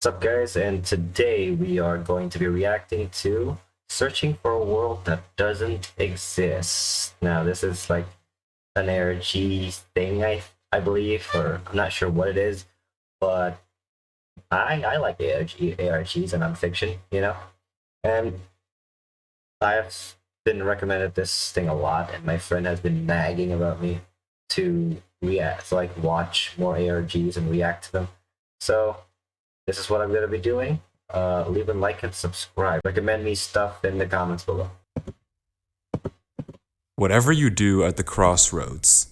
What's up, guys? And today we are going to be reacting to Searching for a World That Doesn't Exist. Now, this is like an ARG thing, I believe, or I'm not sure what it is, but I like ARGs and nonfiction, and I've been recommended this thing a lot, and my friend has been nagging about me to react, to like watch more ARGs and react to them. So this is what I'm going to be doing. Leave a like and subscribe. Recommend me stuff in the comments below. Whatever you do at the crossroads,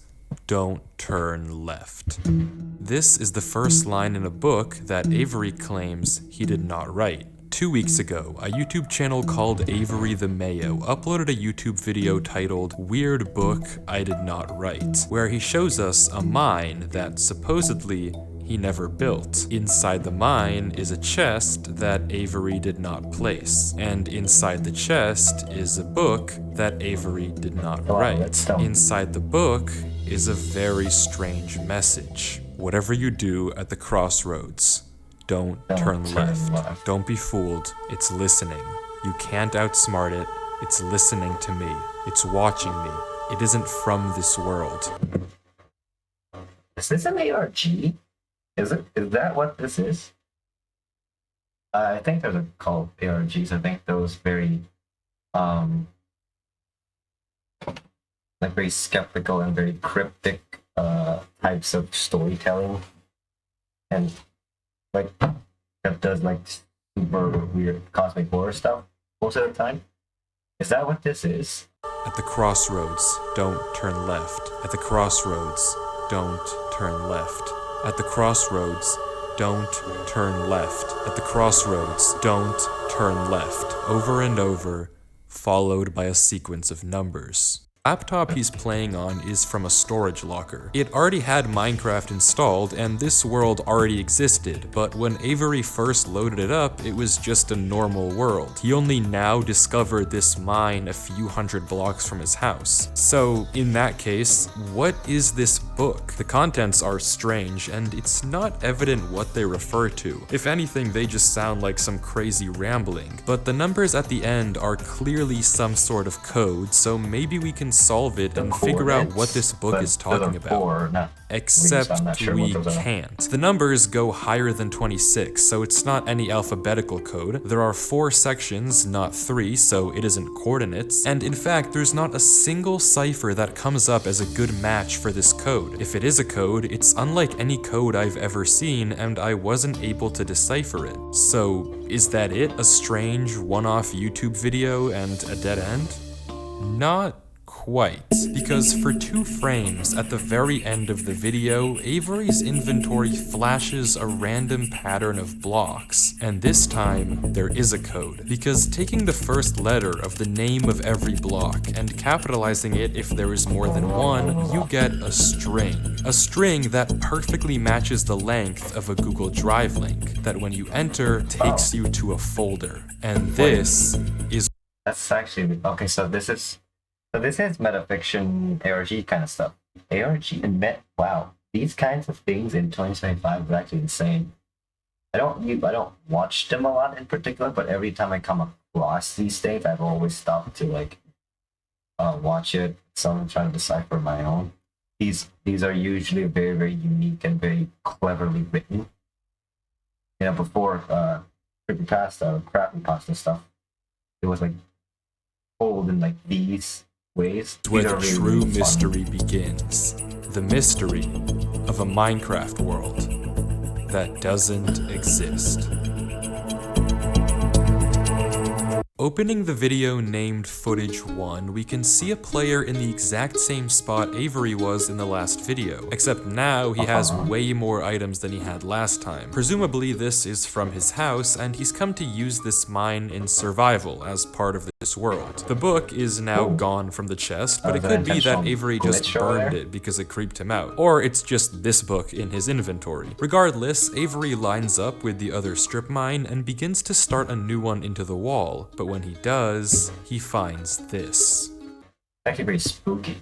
don't turn left. This is the first line in a book that Avery claims he did not write. 2 weeks ago, a YouTube channel called Avery the Mayo uploaded a YouTube video titled Weird Book I Did Not Write, where he shows us a mine that supposedly he never built. Inside the mine is a chest that Avery did not place, and inside the chest is a book that Avery did not write. Inside the book is a very strange message. Whatever you do at the crossroads, don't turn left. Don't be fooled. It's listening. You can't outsmart it. It's listening to me. It's watching me. It isn't from this world. Is this an ARG? Is that what this is? I think those are called ARGs. I think those very like very skeptical and very cryptic types of storytelling, and like that does like super weird cosmic horror stuff most of the time. Is that what this is? At the crossroads, don't turn left. At the crossroads, don't turn left. At the crossroads, don't turn left. At the crossroads, don't turn left. Over and over, followed by a sequence of numbers. The laptop he's playing on is from a storage locker. It already had Minecraft installed, and this world already existed, but when Avery first loaded it up, it was just a normal world. He only now discovered this mine a few hundred blocks from his house. So, in that case, what is this book? The contents are strange, and it's not evident what they refer to. If anything, they just sound like some crazy rambling. But the numbers at the end are clearly some sort of code, so maybe we can solve it and figure out what this book is talking about. Except we can't. The numbers go higher than 26, so it's not any alphabetical code. There are 4 sections, not 3, so it isn't coordinates. And in fact, there's not a single cipher that comes up as a good match for this code. If it is a code, it's unlike any code I've ever seen, and I wasn't able to decipher it. So, is that it? A strange, one-off YouTube video and a dead end? Not quite, because for 2 frames at the very end of the video, Avery's inventory flashes a random pattern of blocks, and this time there is a code, because taking the first letter of the name of every block and capitalizing it if there is more than one, you get a string that perfectly matches the length of a Google Drive link, that when you enter takes you to a folder, and this is... That's actually, okay, so this is metafiction ARG kind of stuff. ARG and wow, these kinds of things in 2025 are actually insane. I don't watch them a lot in particular, but every time I come across these things, I've always stopped to like watch it. Someone trying to decipher my own. These are usually very, very unique and very cleverly written. Before creepypasta stuff, it was like told in like these ways. Where the true mystery begins. The mystery of a Minecraft world that doesn't exist. Opening the video named Footage 1, we can see a player in the exact same spot Avery was in the last video, except now he has way more items than he had last time. Presumably this is from his house, and he's come to use this mine in survival as part of this world. The book is now gone from the chest, but it could be that Avery just burned it because it creeped him out, or it's just this book in his inventory. Regardless, Avery lines up with the other strip mine and begins to start a new one into the wall, but when he does, he finds this. Actually very spooky.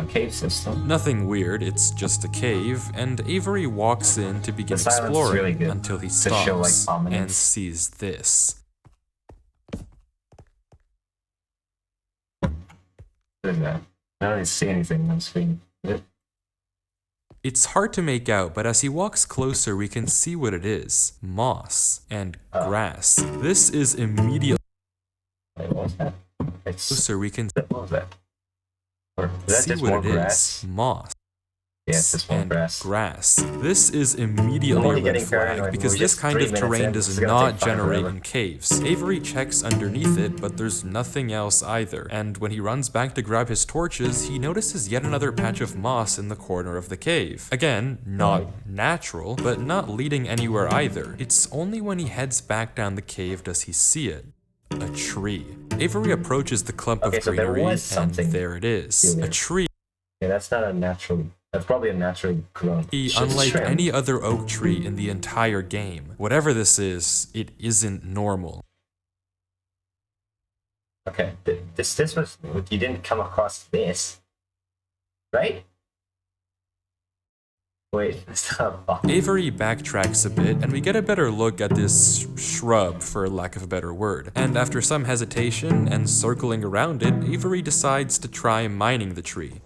cave system. Nothing weird, it's just a cave, and Avery walks in to begin The silence is exploring really good until he to show, like, stops ominous. and sees this. What is that? I don't even see anything on screen. It's hard to make out, but as he walks closer, we can see what it is. Moss and grass. This is immediately Wait, what was that? It's closer, we can what was that? Or is that see just what more it grass? is. Moss. Yeah, it's just more And grass. This is I'm immediately only a getting red flag paranoid. because We're this just kind 3 of minutes terrain in. does This is gonna not take fucking generate forever. in caves. Avery checks underneath it, but there's nothing else either. And when he runs back to grab his torches, he notices yet another patch of moss in the corner of the cave. Again, not natural, but not leading anywhere either. It's only when he heads back down the cave does he see it. A tree. Avery approaches the clump Okay, of so there greenery, was and something there it is. here. A tree. Yeah, that's not a natural. That's probably a naturally grown. Unlike trim. any other oak tree in the entire game. Whatever this is, it isn't normal. Okay, this was, you didn't come across this, right? Wait, stop. Avery backtracks a bit, and we get a better look at this shrub, for lack of a better word. And after some hesitation and circling around it, Avery decides to try mining the tree.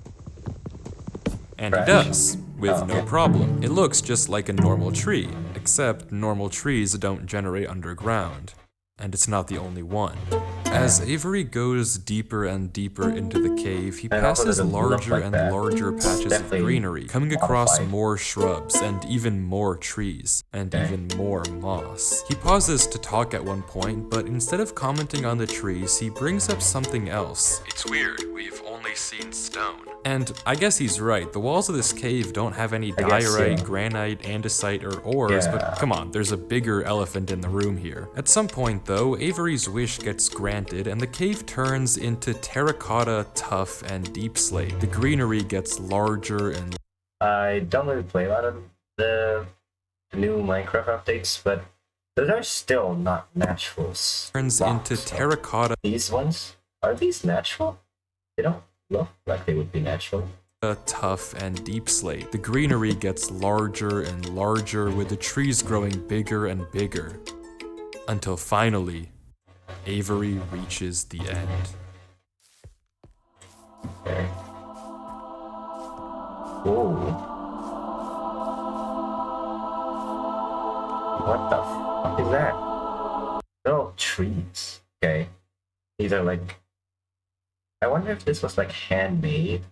And he does, with no problem. It looks just like a normal tree, except normal trees don't generate underground. And it's not the only one. As Avery goes deeper and deeper into the cave, he passes larger and larger patches of greenery, coming across more shrubs and even more trees, and even more moss. He pauses to talk at one point, but instead of commenting on the trees, he brings up something else. It's weird, we've only seen stone. And I guess he's right, the walls of this cave don't have any diorite, granite, andesite, or ores, but come on, there's a bigger elephant in the room here. At some point though, Avery's wish gets granted and the cave turns into terracotta, tough, and deep slate. The greenery gets larger and I don't really play a lot of the new Minecraft updates, but those are still not naturals. turns into terracotta, These ones, are these natural? They don't look like they would be natural. tough, and deep slate. The greenery gets larger and larger, with the trees growing bigger and bigger. Until finally, Avery reaches the end. Okay. Whoa. What the fuck is that? Little trees. Okay. These are like, I wonder if this was like handmade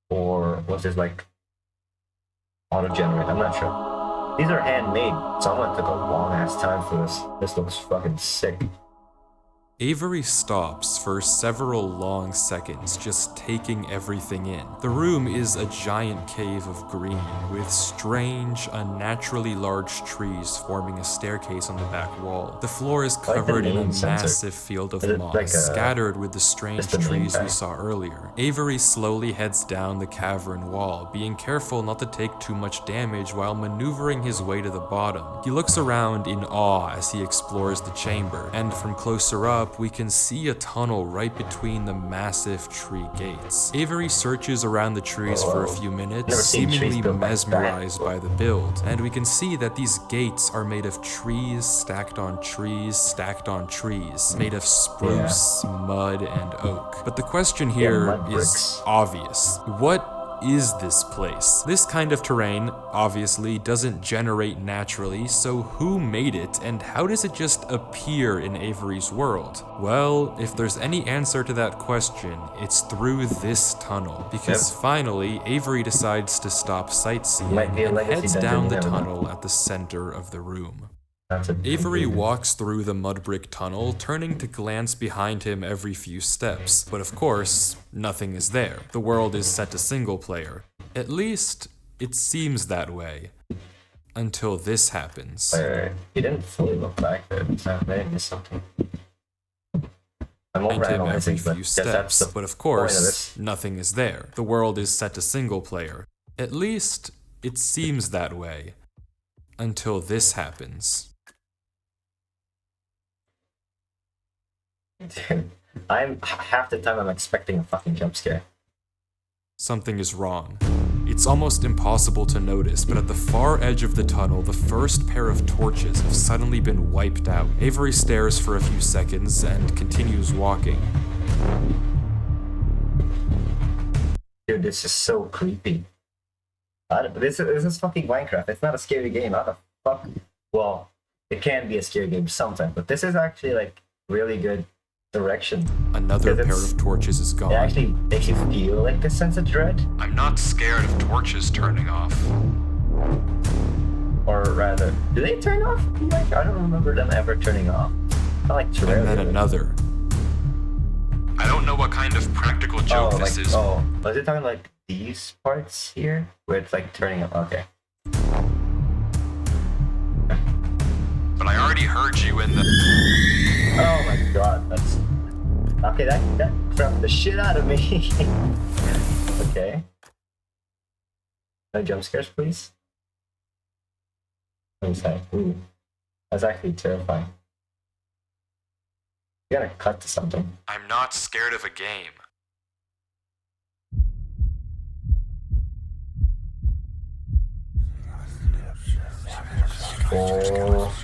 or was this like auto-generated? I'm not sure. These are handmade. Someone took a long ass time for this. This looks fucking sick. Avery stops for several long seconds, just taking everything in. The room is a giant cave of green, with strange, unnaturally large trees forming a staircase on the back wall. The floor is covered in a massive field of moss, scattered with the strange trees we saw earlier. Avery slowly heads down the cavern wall, being careful not to take too much damage while maneuvering his way to the bottom. He looks around in awe as he explores the chamber, and from closer up, we can see a tunnel right between the massive tree gates. Avery searches around the trees for a few minutes, seemingly mesmerized by the build, and we can see that these gates are made of trees stacked on trees stacked on trees, made of spruce, mud, and oak. But the question here is obvious. What is this place? This kind of terrain, obviously, doesn't generate naturally, so who made it, and how does it just appear in Avery's world? Well, if there's any answer to that question, it's through this tunnel, because finally, Avery decides to stop sightseeing and heads down the tunnel at the center of the room. Avery walks through the mud brick tunnel, turning to glance behind him every few steps, but of course, nothing is there. The world is set to single player. At least, it seems that way. Until this happens. He didn't fully look back there. Maybe something. I'm Behind him every few but steps, but of course, nothing is there. The world is set to single player. At least, it seems that way. Until this happens. I'm half the time I'm expecting a fucking jump scare. something is wrong. It's almost impossible to notice, but at the far edge of the tunnel, the first pair of torches have suddenly been wiped out. Avery stares for a few seconds and continues walking. Dude, this is so creepy. This is fucking Minecraft. It's not a scary game. How the fuck? Well, it can be a scary game sometimes, but this is actually like really good direction. Another pair of torches is gone. It actually makes you feel like this sense of dread. I'm not scared of torches turning off. Or rather, do they turn off? Like, I don't remember them ever turning off. I like to. And then another. I don't know what kind of practical joke this is. Oh, was it talking like these parts here? Where it's like turning up? Okay. But I already heard you in the... Oh my god, that's... Okay, that crapped the shit out of me. Okay. No jump scares, please. Inside. Ooh. That's actually terrifying. You gotta cut to something. I'm not scared of a game. Oh.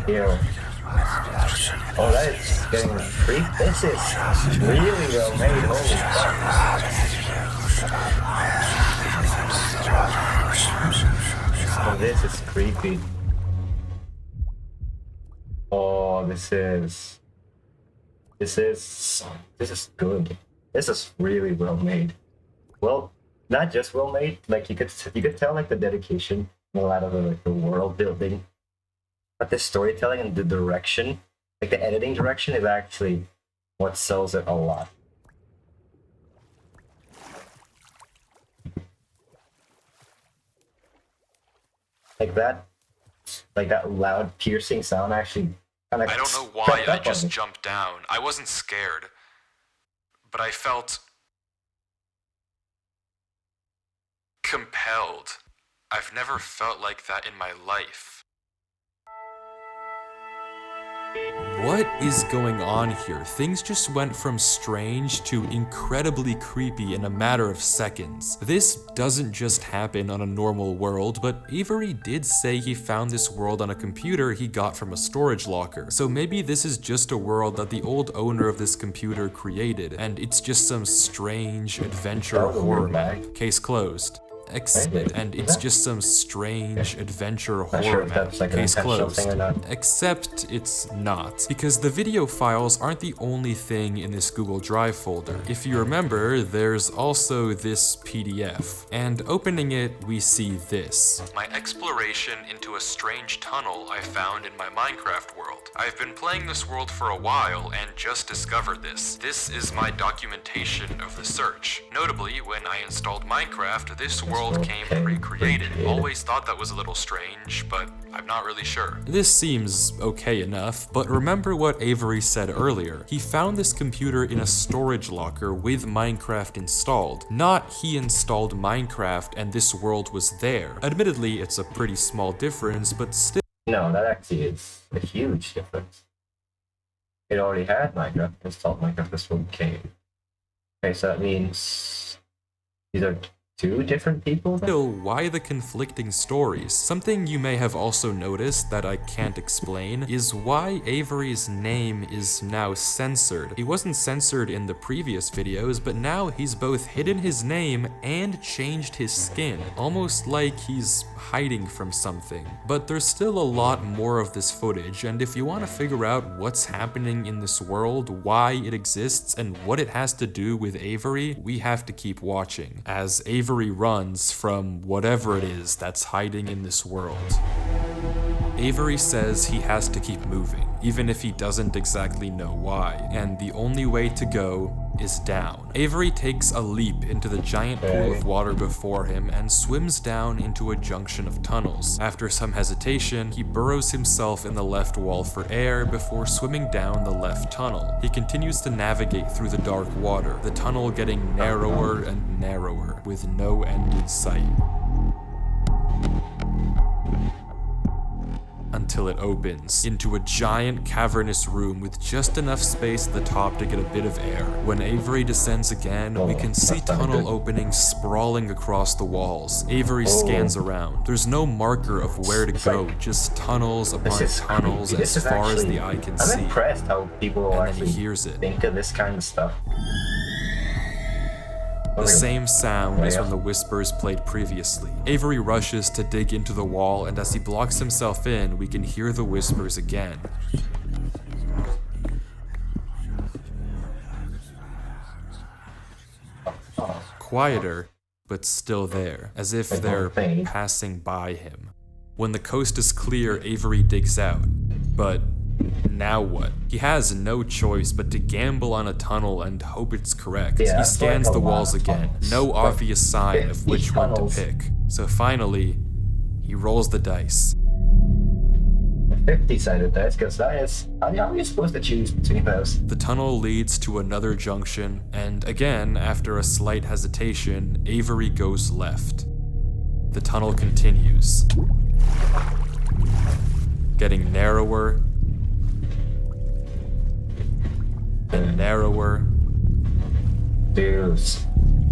Ew. Oh, that is getting creepy. This is really well made. Holy fuck. Oh, this is creepy. Oh, this is good. This is really well made. Well, not just well made. Like you could tell like the dedication in a lot of the world building. But the storytelling and the direction, like the editing direction, is actually what sells it a lot. Like that loud, piercing sound actually kind of. I don't know why I just jumped down. I wasn't scared, but I felt compelled. I've never felt like that in my life. What is going on here? Things just went from strange to incredibly creepy in a matter of seconds. This doesn't just happen on a normal world, but Avery did say he found this world on a computer he got from a storage locker. So maybe this is just a world that the old owner of this computer created, and it's just some strange adventure horror map. Case closed. And it's just some strange adventure horror map. Case closed. Except it's not, because the video files aren't the only thing in this Google Drive folder. If you remember, there's also this PDF, and opening it, we see this. My exploration into a strange tunnel I found in my Minecraft world. I've been playing this world for a while and just discovered this. This is my documentation of the search. Notably, when I installed Minecraft, this world came pre-created. Always thought that was a little strange, but I'm not really sure. This seems okay enough, but remember what Avery said earlier. He found this computer in a storage locker with Minecraft installed. Not he installed Minecraft and this world was there. Admittedly, it's a pretty small difference, but still. No, that actually is a huge difference. It already had Minecraft installed. Minecraft this one came. Okay, so that means these are two different people? Still, why the conflicting stories? Something you may have also noticed that I can't explain is why Avery's name is now censored. He wasn't censored in the previous videos, but now he's both hidden his name and changed his skin, almost like he's hiding from something. But there's still a lot more of this footage, and if you want to figure out what's happening in this world, why it exists, and what it has to do with Avery, we have to keep watching, as Avery runs from whatever it is that's hiding in this world. Avery says he has to keep moving, even if he doesn't exactly know why, and the only way to go is down. Avery takes a leap into the giant pool of water before him and swims down into a junction of tunnels. After some hesitation, he burrows himself in the left wall for air before swimming down the left tunnel. He continues to navigate through the dark water, the tunnel getting narrower and narrower, with no end in sight. Until until it opens into a giant cavernous room with just enough space at the top to get a bit of air. When Avery descends again, we can see tunnel openings sprawling across the walls. Avery scans around. There's no marker of where to go, just tunnels upon tunnels as far as the eye can see. I'm impressed how people And then actually he hears it. think of this kind of stuff. The same sound as when the whispers played previously. Avery rushes to dig into the wall, and as he blocks himself in, we can hear the whispers again. Quieter, but still there, as if they're passing by him. When the coast is clear, Avery digs out. But now what? He has no choice but to gamble on a tunnel and hope it's correct. He scans the walls again, no obvious sign of which one to pick. So finally, he rolls the dice. 50-sided dice, because that is... How are you supposed to choose between those? The tunnel leads to another junction, and again, after a slight hesitation, Avery goes left. The tunnel continues, getting narrower and narrower. Dude,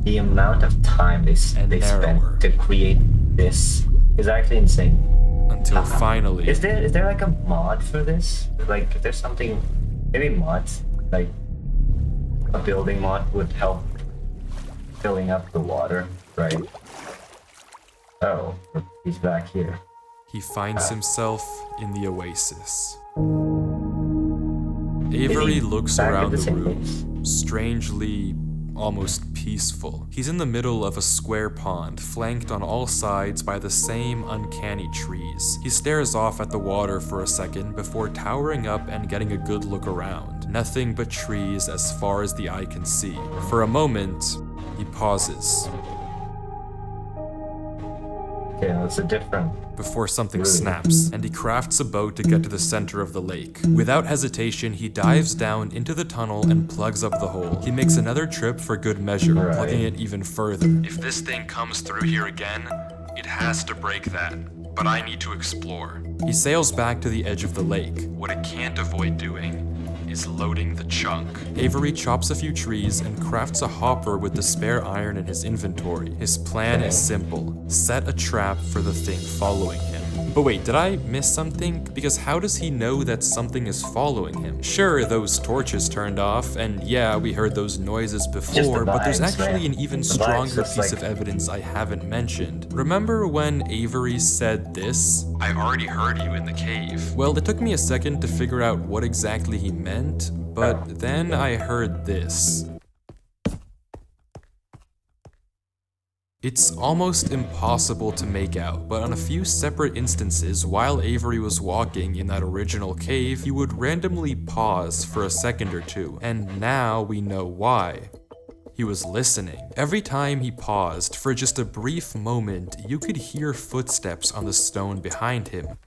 the amount of time they spent to create this is actually insane. Until finally... Is there like a mod for this? Like, there's something... Maybe mods, like a building mod would help filling up the water, right? Oh, he's back here. He finds himself in the oasis. Avery looks around the room, strangely, almost peaceful. He's in the middle of a square pond, flanked on all sides by the same uncanny trees. He stares off at the water for a second before towering up and getting a good look around. Nothing but trees as far as the eye can see. For a moment, he pauses. Yeah, it's a different... Before something snaps, and he crafts a boat to get to the center of the lake. Without hesitation, he dives down into the tunnel and plugs up the hole. He makes another trip for good measure, plugging it even further. If this thing comes through here again, it has to break that. But I need to explore. He sails back to the edge of the lake. What it can't avoid doing is loading the chunk. Avery chops a few trees and crafts a hopper with the spare iron in his inventory. His plan is simple: set a trap for the thing following him. But wait, did I miss something? Because how does he know that something is following him? Sure, those torches turned off, and yeah, we heard those noises before, but there's actually an even stronger piece of evidence I haven't mentioned. Remember when Avery said this? I already heard you in the cave. Well, it took me a second to figure out what exactly he meant, but then I heard this. It's almost impossible to make out, but on a few separate instances, while Avery was walking in that original cave, he would randomly pause for a second or two, and now we know why. He was listening. Every time he paused, for just a brief moment, you could hear footsteps on the stone behind him,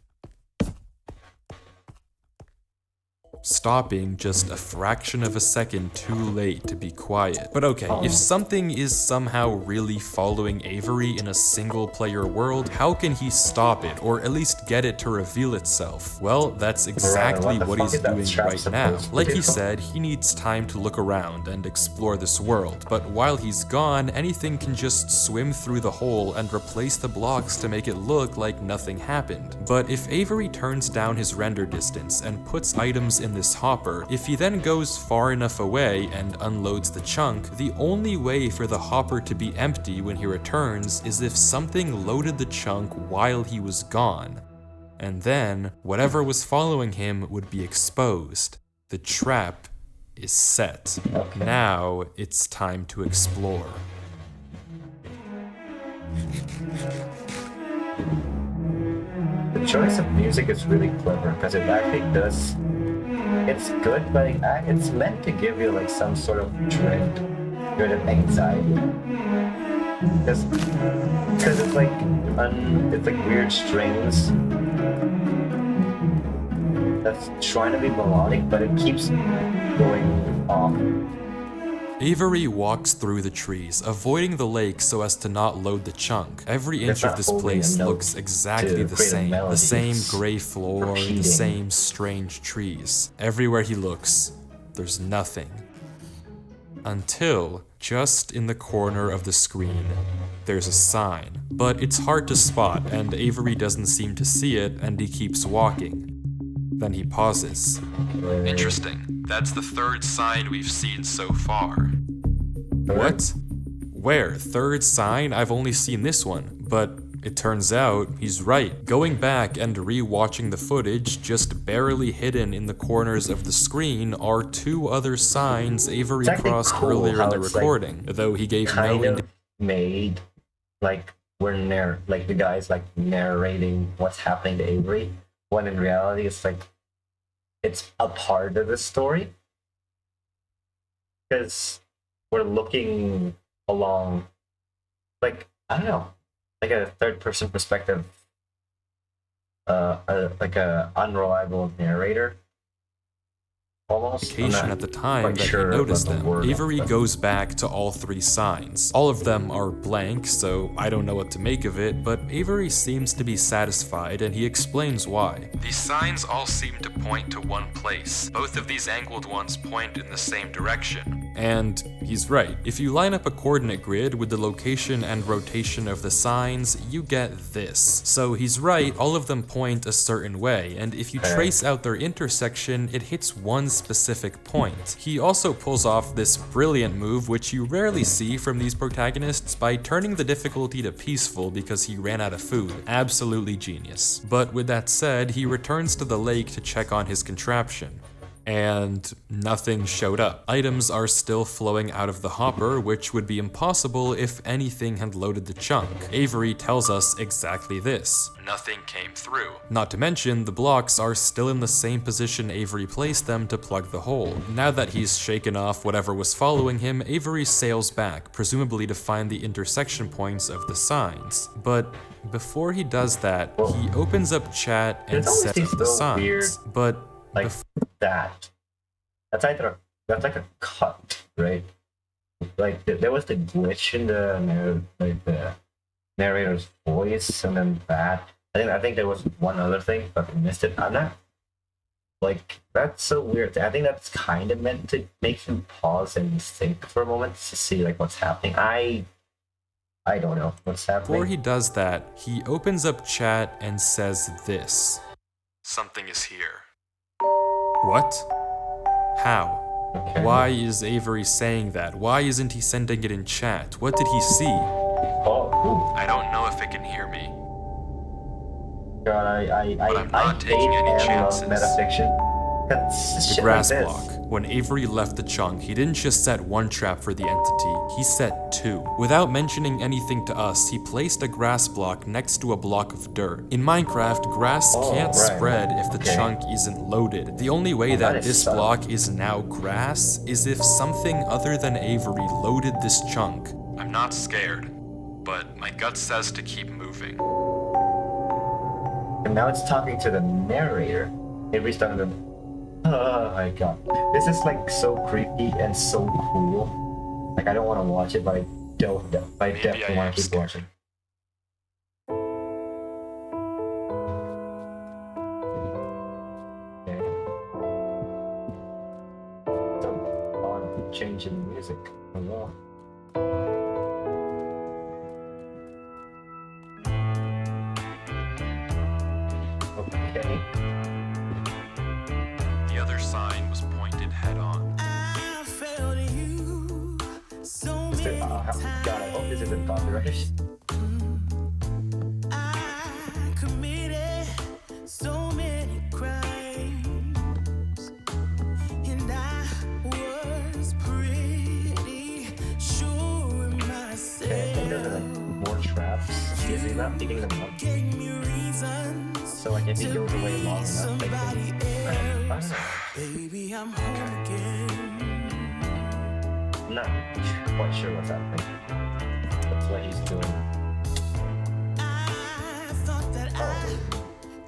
stopping just a fraction of a second too late to be quiet. But okay, if something is somehow really following Avery in a single-player world, how can he stop it, or at least get it to reveal itself? Well, that's exactly what he's doing right now. Like he said, he needs time to look around and explore this world, but while he's gone, anything can just swim through the hole and replace the blocks to make it look like nothing happened. But if Avery turns down his render distance and puts items in this hopper, if he then goes far enough away and unloads the chunk, the only way for the hopper to be empty when he returns is if something loaded the chunk while he was gone. And then, whatever was following him would be exposed. The trap is set. Now, it's time to explore. The choice of music is really clever, because it actually does... It's good, but it's meant to give you like some sort of dread of anxiety. Because it's like weird strings that's trying to be melodic, but it keeps going off. Avery walks through the trees, avoiding the lake so as to not load the chunk. Every inch of this place looks exactly the same. The same gray floor, the same strange trees. Everywhere he looks, there's nothing. Until, just in the corner of the screen, there's a sign. But it's hard to spot, and Avery doesn't seem to see it, and he keeps walking. Then he pauses. Interesting. That's the third sign we've seen so far. What? Where? Third sign? I've only seen this one. But it turns out he's right. Going back and re-watching the footage, just barely hidden in the corners of the screen are two other signs Avery crossed earlier in the recording, though he gave no made like the guy's like narrating what's happening to Avery, when in reality it's like it's a part of the story, because we're looking along, like, I don't know, like a third person perspective, like a unreliable narrator almost. At the time that he noticed them. Avery goes back to all three signs. All of them are blank, so I don't know what to make of it, but Avery seems to be satisfied, and he explains why. These signs all seem to point to one place. Both of these angled ones point in the same direction. And he's right. If you line up a coordinate grid with the location and rotation of the signs, you get this. So he's right, all of them point a certain way, and if you trace out their intersection, it hits one specific point. He also pulls off this brilliant move, which you rarely see from these protagonists, by turning the difficulty to peaceful because he ran out of food. Absolutely genius. But with that said, he returns to the lake to check on his contraption. And nothing showed up. Items are still flowing out of the hopper, which would be impossible if anything had loaded the chunk. Avery tells us exactly this. Nothing came through. Not to mention, the blocks are still in the same position Avery placed them to plug the hole. Now that he's shaken off whatever was following him, Avery sails back, presumably to find the intersection points of the signs. But before he does that, he opens up chat and sets the signs. Weird. But like that's like a cut, right? Like there was the glitch in the narrator's voice, and then that. I think there was one other thing, but we missed it. I'm not like, that's so weird. I think that's kind of meant to make you pause and think for a moment to see like what's happening. I don't know what's happening. Before he does that, he opens up chat and says this. Something is here. What? How? Okay. Why is Avery saying that? Why isn't he sending it in chat? What did he see? Oh, I don't know if it can hear me. God, I'm not taking any chances. Metafiction. That's the grass like block. When Avery left the chunk, he didn't just set one trap for the entity, he set two. Without mentioning anything to us, he placed a grass block next to a block of dirt. In Minecraft, grass can't spread if the chunk isn't loaded. The only way that this block is now grass is if something other than Avery loaded this chunk. I'm not scared, but my gut says to keep moving. And now it's talking to the narrator. Avery's talking to the... Oh my god. This is like so creepy and so cool. Like I don't want to watch it, but I definitely want to keep watching. Okay. So on changing music. Oh no. Okay. The other sign was pointed head on. I failed you so many God, I hope this isn't copyright. I committed so many crimes, and I was pretty sure myself. Okay, I think there's like more traps. Is he not picking them up? Gave me reasons So like if he goes away long enough, they can... I don't know. Baby, I'm home again. I'm not quite sure what's happening. That's what he's doing. I thought that I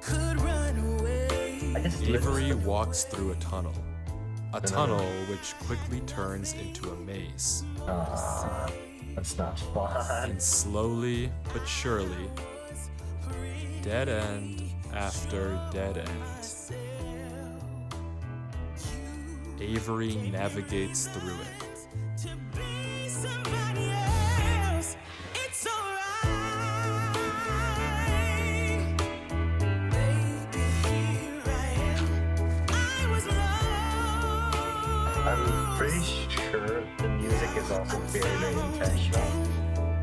could run away. I guess Avery walks through a tunnel. A tunnel which quickly turns into a maze. That's not fun. And slowly but surely, dead end after dead end, Avery navigates through it. To be somebody else, it's alright. Baby, here I am. I was lost. I'm pretty sure the music is also very, very intentional.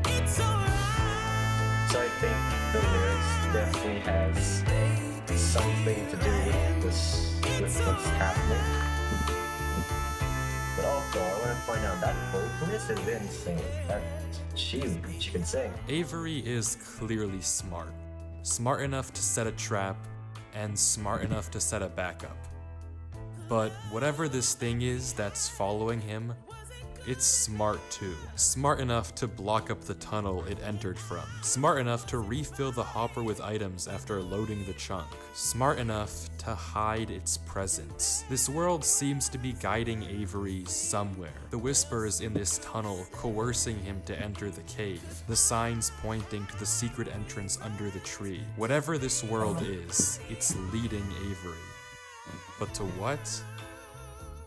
It's alright. So I think the lyrics definitely has something to do with this, with what's happening. But also, I want to point out that vocalist is insane. That she can sing. Avery is clearly smart. Smart enough to set a trap, and smart enough to set a backup. But whatever this thing is that's following him, it's smart too. Smart enough to block up the tunnel it entered from. Smart enough to refill the hopper with items after loading the chunk. Smart enough to hide its presence. This world seems to be guiding Avery somewhere. The whispers in this tunnel coercing him to enter the cave. The signs pointing to the secret entrance under the tree. Whatever this world is, it's leading Avery. But to what?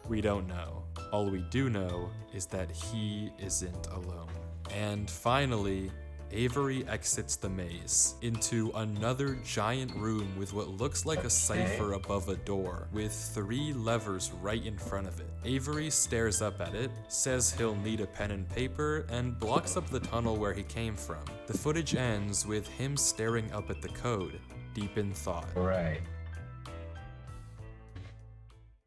We don't know. All we do know is that he isn't alone. And finally, Avery exits the maze into another giant room with what looks like a cipher above a door, with 3 levers right in front of it. Avery stares up at it, says he'll need a pen and paper, and blocks up the tunnel where he came from. The footage ends with him staring up at the code, deep in thought. Right.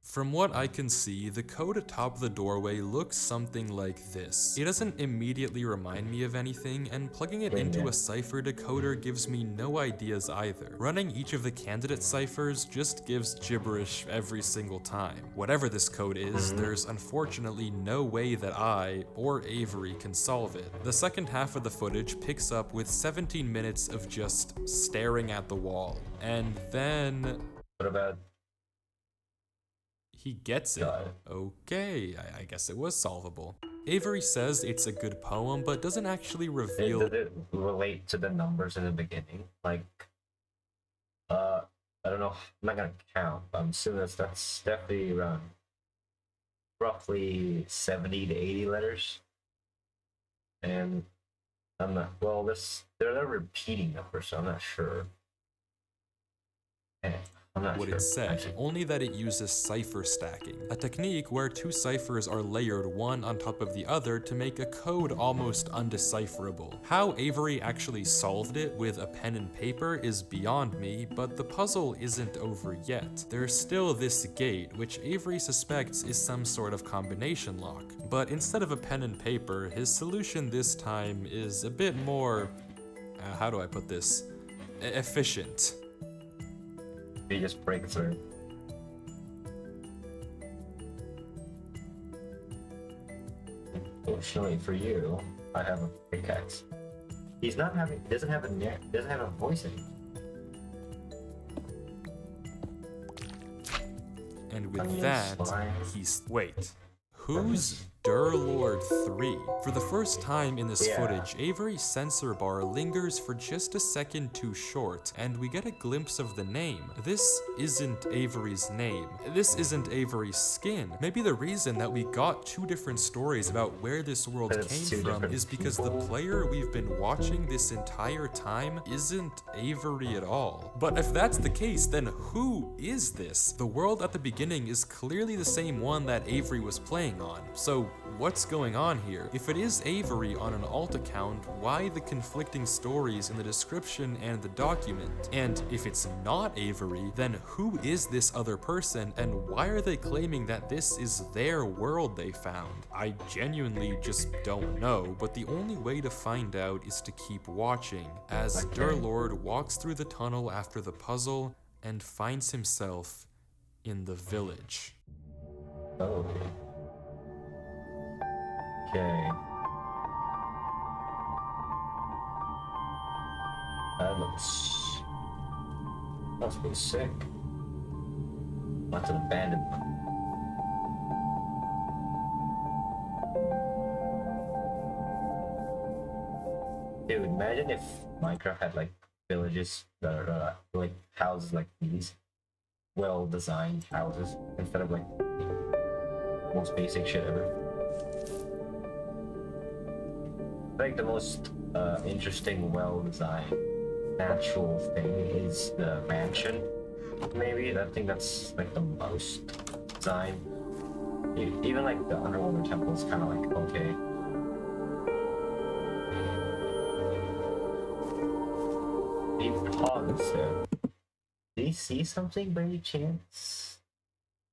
From what I can see, the code atop the doorway looks something like this. It doesn't immediately remind me of anything, and plugging it into a cipher decoder gives me no ideas either. Running each of the candidate ciphers just gives gibberish every single time. Whatever this code is, there's unfortunately no way that I, or Avery, can solve it. The second half of the footage picks up with 17 minutes of just staring at the wall. And then... What about... He gets it. Okay, I guess it was solvable. Avery says it's a good poem, but doesn't actually reveal... Does it relate to the numbers in the beginning? Like, I don't know, I'm not gonna count, but I'm assuming that's definitely around roughly 70 to 80 letters. And I'm not, well, they're not repeating numbers, so I'm not sure. I'm not what sure, it said, actually. only that it uses cipher stacking, a technique where 2 ciphers are layered one on top of the other to make a code almost undecipherable. How Avery actually solved it with a pen and paper is beyond me, but the puzzle isn't over yet. There's still this gate, which Avery suspects is some sort of combination lock. But instead of a pen and paper, his solution this time is a bit more, how do I put this, efficient. You just break through. Fortunately for you, I have a pickaxe. Doesn't have a voice anymore. And with Onion that, slime. wait. Who's Durlord 3? For the first time in this footage, Avery's sensor bar lingers for just a second too short, and we get a glimpse of the name. This isn't Avery's name. This isn't Avery's skin. Maybe the reason that we got 2 different stories about where this world came from is because the player we've been watching this entire time isn't Avery at all. But if that's the case, then who is this? The world at the beginning is clearly the same one that Avery was playing on. So what's going on here? If it is Avery on an alt account, why the conflicting stories in the description and the document? And if it's not Avery, then who is this other person, and why are they claiming that this is their world they found? I genuinely just don't know, but the only way to find out is to keep watching, as Durlord walks through the tunnel after the puzzle and finds himself in the village. Oh. Okay. That must be sick. That's an abandoned one. Dude, imagine if Minecraft had like villages that are like houses like these, well designed houses instead of like most basic shit ever. I think the most interesting, well designed, natural thing is the mansion. Maybe I think that's like the most designed. Even like the underwater temple is kind of like okay. He paused there. Did he see something by any chance?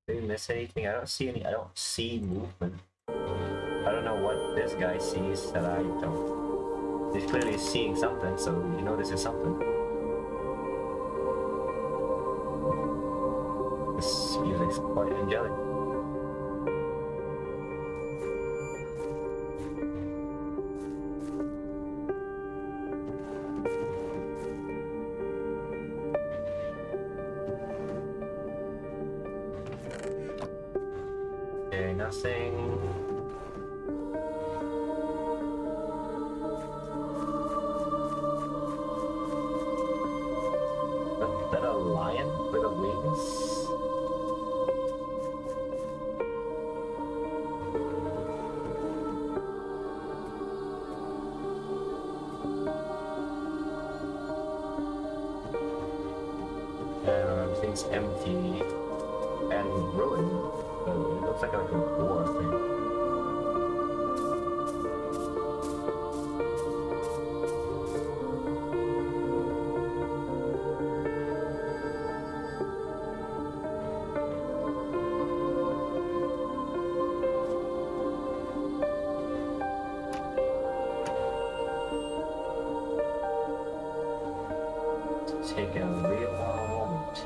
Did he miss anything? I don't see any. I don't see movement. I don't know what this guy sees that I don't. He's clearly seeing something, so you know this is something. This music's quite angelic. Okay, nothing. Is that a lion with a wings? Everything's empty and ruined. So it looks like a war thing. Take a real moment.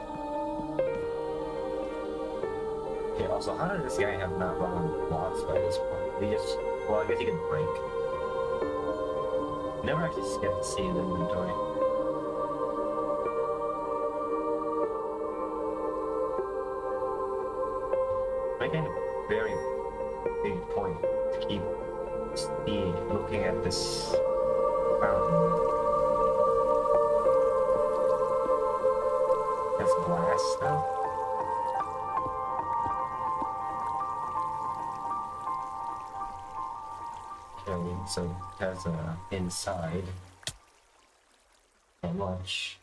Okay, also, how did this guy have not run on blocks by this point? He just, well, I guess he could break. Never actually get to see his inventory. Making a very big point to keep looking at this fountain. It's glass now. Okay, so it has inside. Not much.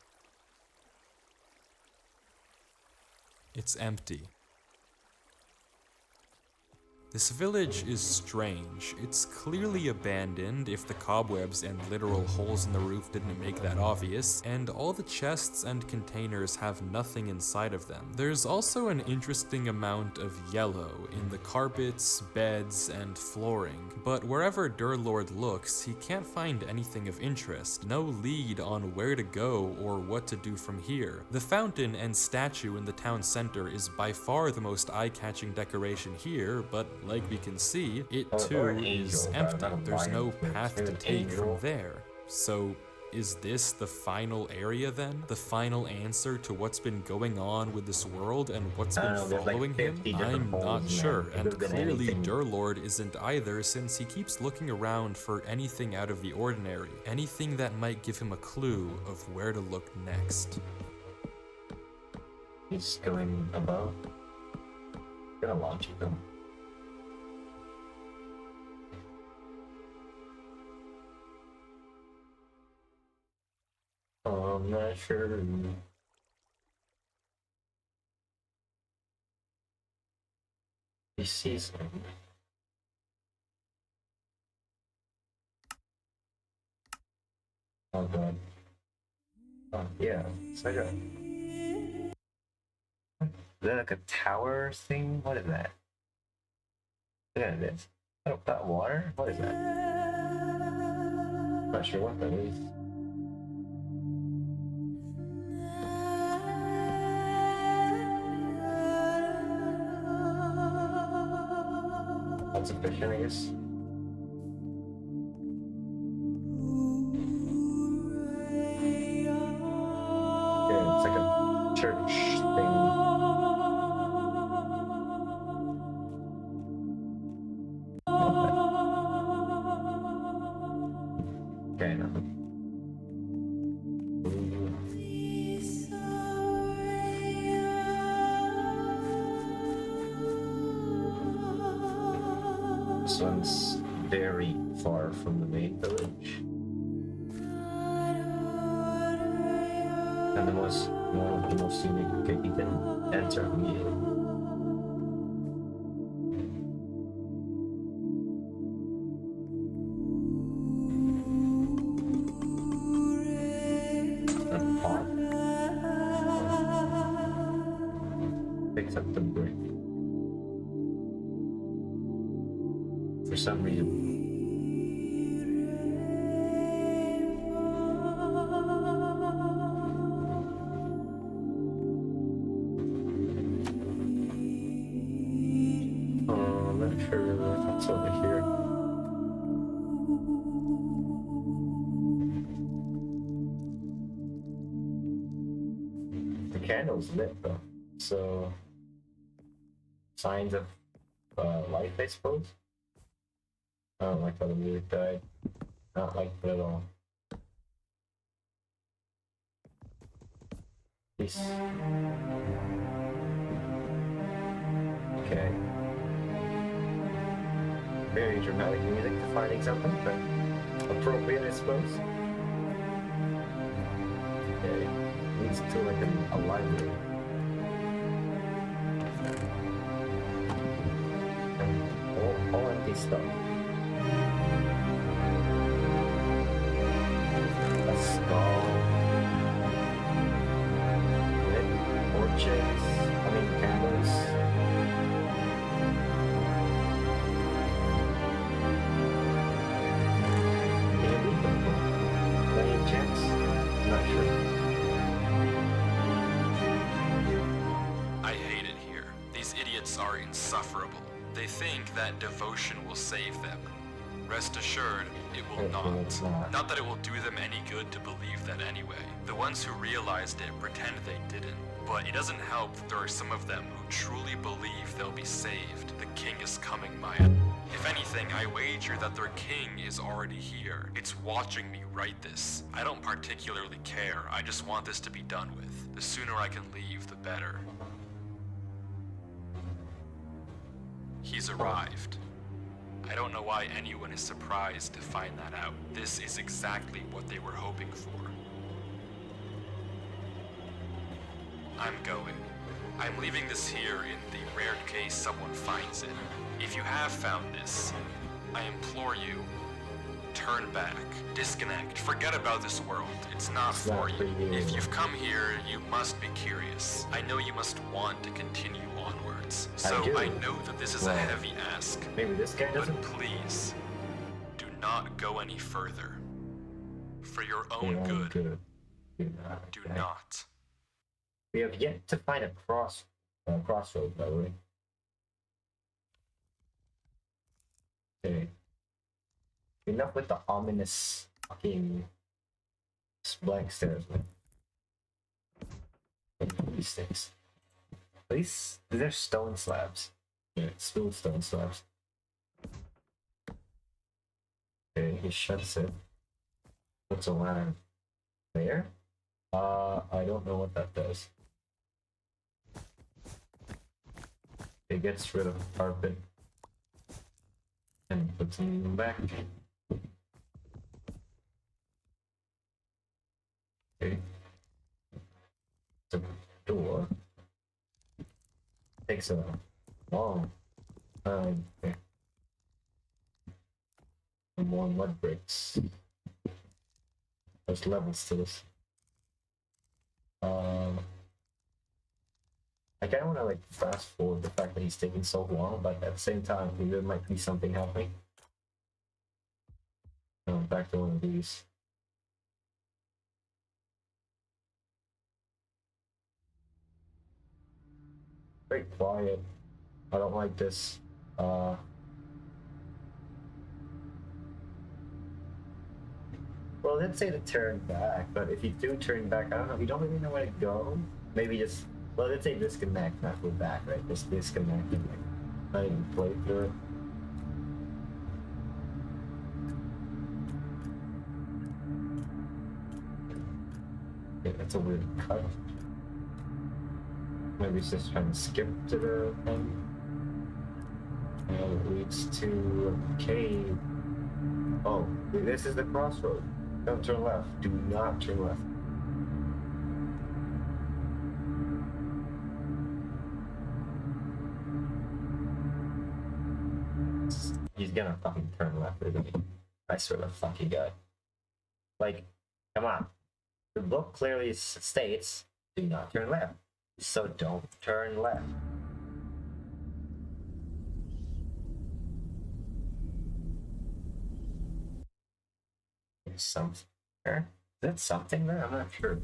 It's empty. This village is strange. It's clearly abandoned if the cobwebs and literal holes in the roof didn't make that obvious, and all the chests and containers have nothing inside of them. There's also an interesting amount of yellow in the carpets, beds, and flooring, but wherever Durlord looks, he can't find anything of interest. No lead on where to go or what to do from here. The fountain and statue in the town center is by far the most eye-catching decoration here, but like we can see, it too is empty. There's no path to take from there. So, is this the final area then? The final answer to what's been going on with this world and what's been following him? I'm not sure, and clearly Durlord isn't either, since he keeps looking around for anything out of the ordinary, anything that might give him a clue of where to look next. He's going above. Gonna launch him. I'm not sure. He sees him. Oh god. Oh yeah, it's like a... Is that like a tower thing? What is that? Look at this. Oh, that water? What is that? Not sure what that is. Insufficient, I guess. Yeah, it's like a church thing. Okay, nothing. one's very far from the main village. And one of the most unique. Okay, you can enter immediately. A pot. Picks up the brick. For some reason. I'm not sure if it's over here. The candle's lit though, so signs of life, I suppose. I don't like how the music died. Not like it at all. Peace. Okay. Very dramatic music to finding something, but appropriate, I suppose. Okay. Leads to like a library. And all empty stuff. A skull. Lit torches. Candles. Playing checks? Not sure. I hate it here. These idiots are insufferable. They think that devotion will save them. Rest assured, it will not. Not that it will do them any good to believe that anyway. The ones who realized it pretend they didn't. But it doesn't help that there are some of them who truly believe they'll be saved. The king is coming, Maya. If anything, I wager that their king is already here. It's watching me write this. I don't particularly care. I just want this to be done with. The sooner I can leave, the better. He's arrived. I don't know why anyone is surprised to find that out. This is exactly what they were hoping for. I'm going. I'm leaving this here in the rare case someone finds it. If you have found this, I implore you, turn back, disconnect, forget about this world. It's not for you. If you've come here, you must be curious. I know you must want to continue onwards. So I know that this is a heavy ask. Maybe this guy doesn't. But please, do not go any further. For your own good, do not. We have yet to find a crossroad, by the way. Okay. Enough with the ominous fucking blank stares, man. These things. These are stone slabs. Yeah, smooth stone slabs. Okay, he shuts it. Puts a ladder there. I don't know what that does. It gets rid of the carpet and puts them back. Okay. The door takes a long time. Okay. And more mud bricks. There's levels to this. I kind of want to like fast forward the fact that he's taking so long, but at the same time, there might be something happening. Back to one of these. Very quiet. I don't like this. Well, let's say to turn back, but if you do turn back, I don't know, you don't really know where to go. Maybe just, well, let's say disconnect, not go back, right? Just disconnect and like, not even play through it. Yeah, that's a weird cut. Maybe it's just trying to skip to the end. it leads to a cave. Oh, this is the crossroad. Don't turn left. Do not turn left. He's gonna fucking turn left, isn't he? I swear to fucking God. Like, come on. The book clearly states, do not turn left. So don't turn left. There's something there. Is that something there? I'm not sure.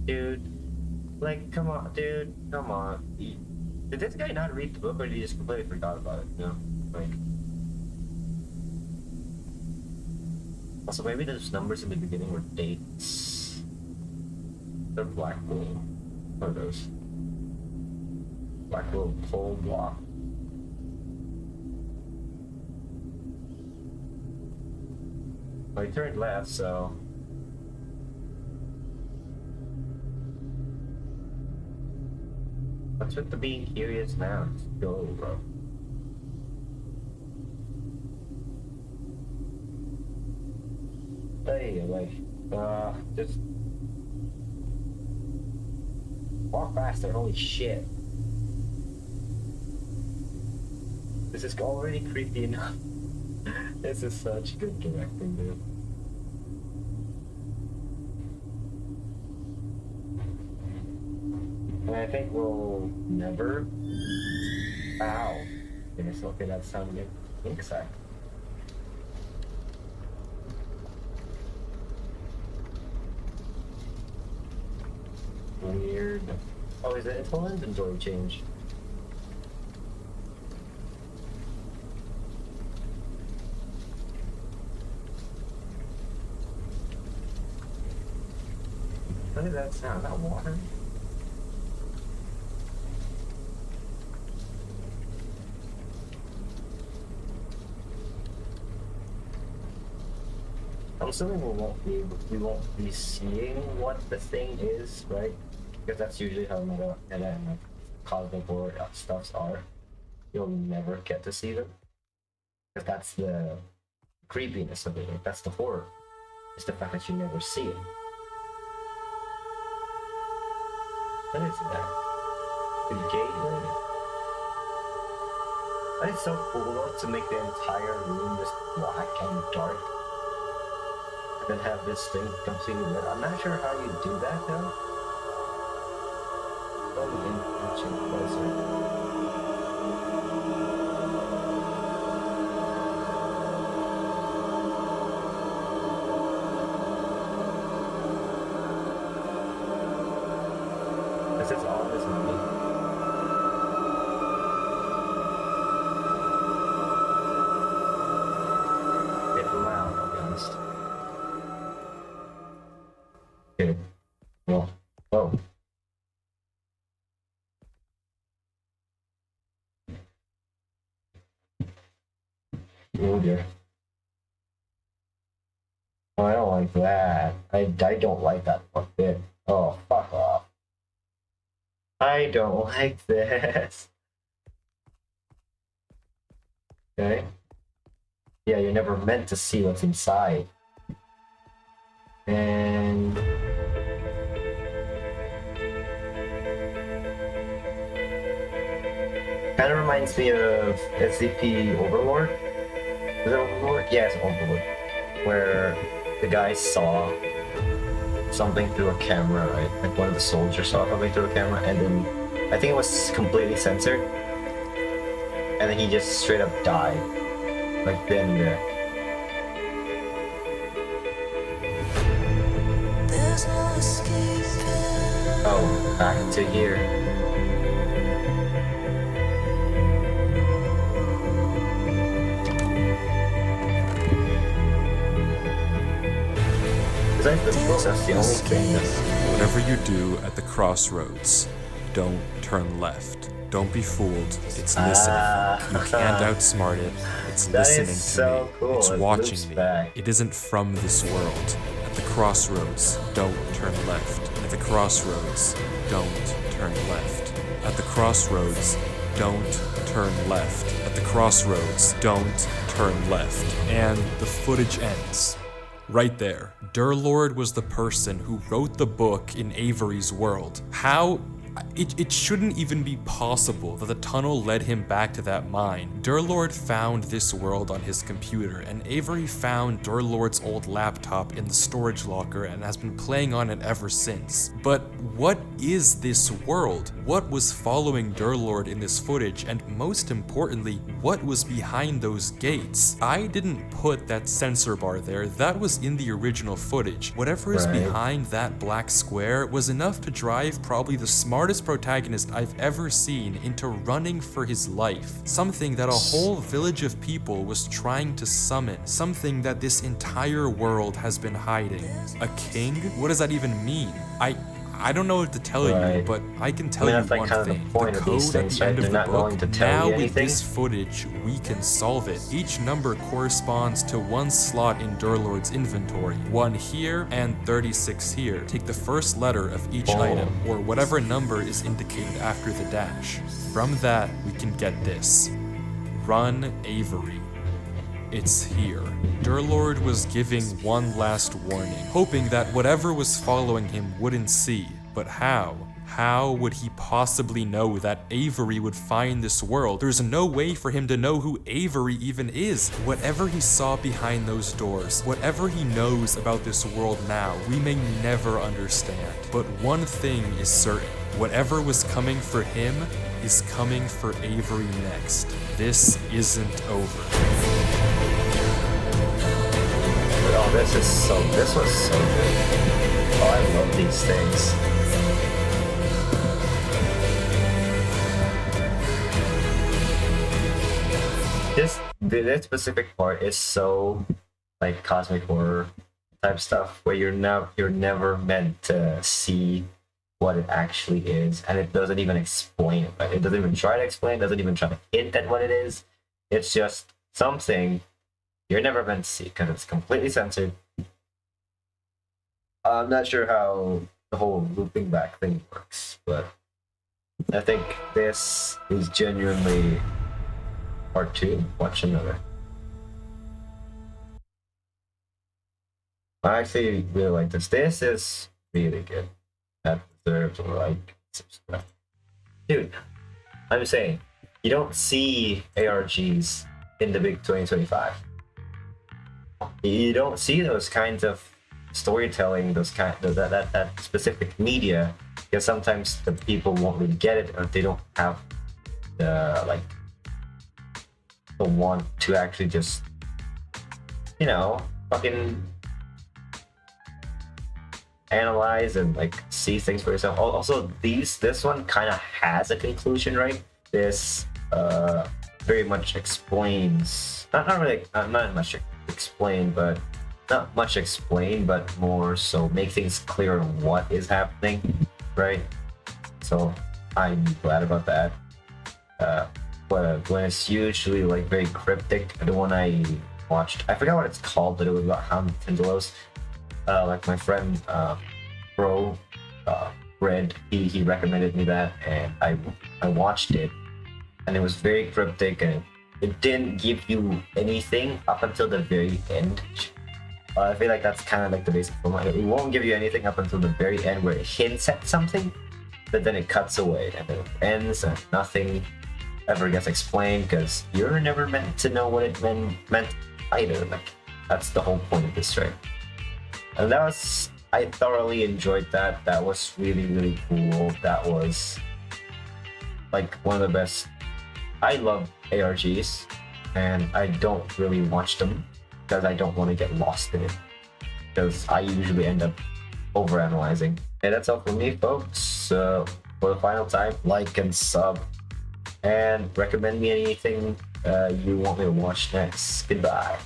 Dude. Like, come on, dude. Come on. Did this guy not read the book, or did he just completely forgot about it? You know? Like. Also, maybe those numbers in the beginning were dates. They're black wool. What are those? Black wool pole block. Well, he turned left, so. What's with the being curious now? Just go, bro. Hey, like, just walk faster. Holy shit! This is already creepy enough. This is such good directing, dude. And I think we'll never. Ow! Okay, that sounded exact. Weird. Oh, is it? It's an inventory change. What did that sound? Is that water? I'm assuming we won't be seeing what the thing is, right? Because that's usually how meta and like cosmic horror stuffs are. You'll never get to see them. Because that's the creepiness of it. Like, that's the horror. It's the fact that you never see it. What is that? The gateway? That is so cool though, to make the entire room just black and dark. And then have this thing completely lit. I'm not sure how you do that though. Oh, inching closer. This is all this money. It's loud, I'll be honest. Okay. Well, oh. Oh dear. Oh, I don't like that. I don't like that one bit. Oh, fuck off. I don't like this. Okay. Yeah, you're never meant to see what's inside. And kind of reminds me of SCP Overlord. Is it Overlord? Yeah, it's Overlord. Where the guy saw something through a camera, right? Like one of the soldiers saw something through a camera, and then I think it was completely censored, and then he just straight up died, like then and there. There's no escaping. Oh, back to here. Besides the book, that's the only thing that's... Whatever you do at the crossroads, don't turn left. Don't be fooled. It's listening. You can't outsmart it. It's That is listening to so me. cool. It's It watching loops me. back. It isn't from this world. At the crossroads, don't turn left. At the crossroads, don't turn left. At the crossroads, don't turn left. At the crossroads, don't turn left. And the footage ends. Right there. Durlord was the person who wrote the book in Avery's world. How? It shouldn't even be possible that the tunnel led him back to that mine. Durlord found this world on his computer, and Avery found Durlord's old laptop in the storage locker and has been playing on it ever since. But what is this world? What was following Durlord in this footage, and most importantly, what was behind those gates? I didn't put that sensor bar there, that was in the original footage. Whatever is behind that black square was enough to drive probably the smartest protagonist I've ever seen into running for his life. Something that a whole village of people was trying to summon. Something that this entire world has been hiding. A king? What does that even mean? I don't know what to tell you, but I can tell you one thing. The code at the end of the book, now with this footage, we can solve it. Each number corresponds to one slot in Durlord's inventory. 1 here and 36 here. Take the first letter of each item, or whatever number is indicated after the dash. From that, we can get this. Run Avery. It's here. Durlord was giving one last warning, hoping that whatever was following him wouldn't see. But how? How would he possibly know that Avery would find this world? There's no way for him to know who Avery even is. Whatever he saw behind those doors, whatever he knows about this world now, we may never understand. But one thing is certain. Whatever was coming for him is coming for Avery next. This isn't over. Oh, this was so good. Oh, I love these things. This specific part is so like cosmic horror type stuff where you're never meant to see what it actually is, and it doesn't even explain it. Right? It doesn't even try to explain, doesn't even try to hint at what it is. It's just something you're never meant to see because it's completely censored. I'm not sure how the whole looping back thing works, but I think this is genuinely part 2. Watch another. I actually really like this. This is really good. That deserves a like, subscribe. Dude, I'm saying, you don't see ARGs in the big 2025. You don't see those kinds of storytelling, that specific media, because sometimes the people won't really get it, or they don't have the want to actually just fucking analyze and like see things for yourself. Also, this one kind of has a conclusion, right? This very much explains, not much explain, but not much explain, but more so make things clear on what is happening, right? So I'm glad about that. But when it's usually like very cryptic, the one I watched, I forgot what it's called, but it was about Hound Tindalos. Like my friend Red, he recommended me that, and I watched it, and it was very cryptic, and it didn't give you anything up until the very end. I feel like that's kind of like the basic format. It won't give you anything up until the very end where it hints at something, but then it cuts away, and then it ends, and nothing ever gets explained because you're never meant to know what it meant either. Like, that's the whole point of this, right? And I thoroughly enjoyed that. That was really, really cool. That was like one of the best. I love ARGs, and I don't really watch them because I don't want to get lost in it, because I usually end up overanalyzing. And that's all from me, folks. For the final time, like and sub, and recommend me anything you want me to watch next. Goodbye.